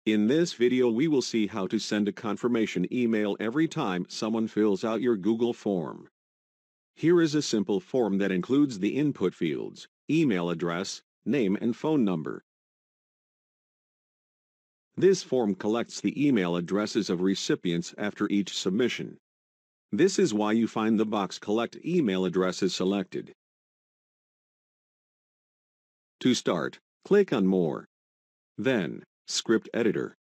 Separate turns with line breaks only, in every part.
In this video we will see how to send a confirmation email every time someone fills out your Google form. Here is a simple form that includes the input fields, email address, name and phone number. This form collects the email addresses of recipients after each submission. This is why you find the box Collect Email Addresses selected. To start, click on More. Then, Script Editor.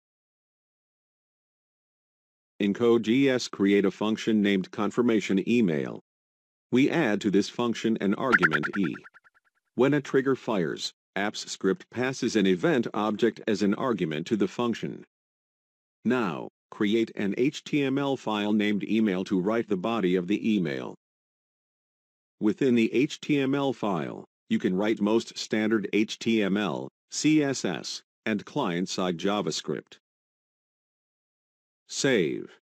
In Code.js, create a function named Confirmation Email. We add to this function an argument e. When a trigger fires, Apps script passes an event object as an argument to the function. Now, create an HTML file named email to write the body of the email. Within the HTML file, you can write most standard HTML, CSS, and client-side JavaScript. Save.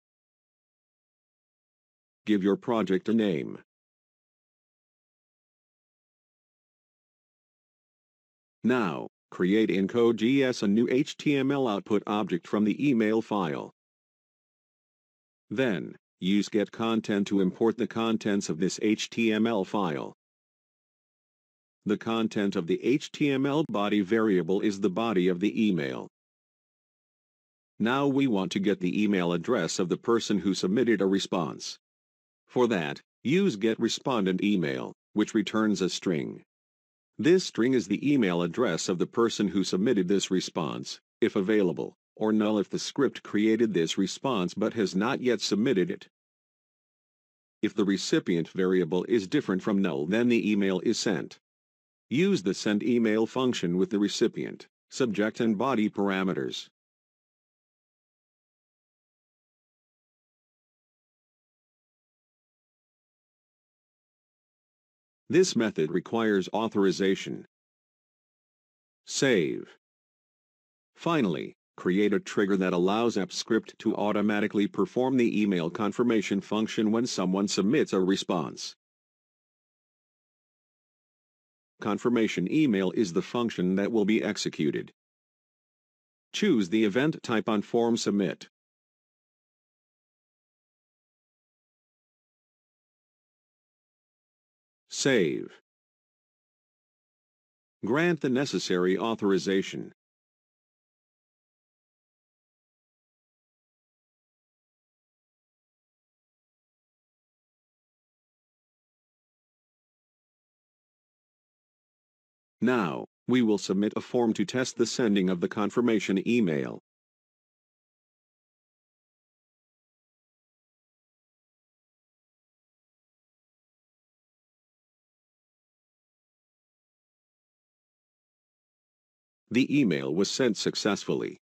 Give your project a name. Now, create in Code.js a new HTML output object from the email file. Then, use getContent to import the contents of this HTML file. The content of the HTML body variable is the body of the email. Now we want to get the email address of the person who submitted a response. For that, use getRespondentEmail, which returns a string. This string is the email address of the person who submitted this response, if available, or null if the script created this response but has not yet submitted it. If the recipient variable is different from null, then the email is sent. Use the sendEmail function with the recipient, subject and body parameters. This method requires authorization. Save. Finally, create a trigger that allows AppScript to automatically perform the email confirmation function when someone submits a response. Confirmation email is the function that will be executed. Choose the event type on form submit. Save. Grant the necessary authorization. Now, we will submit a form to test the sending of the confirmation email. The email was sent successfully.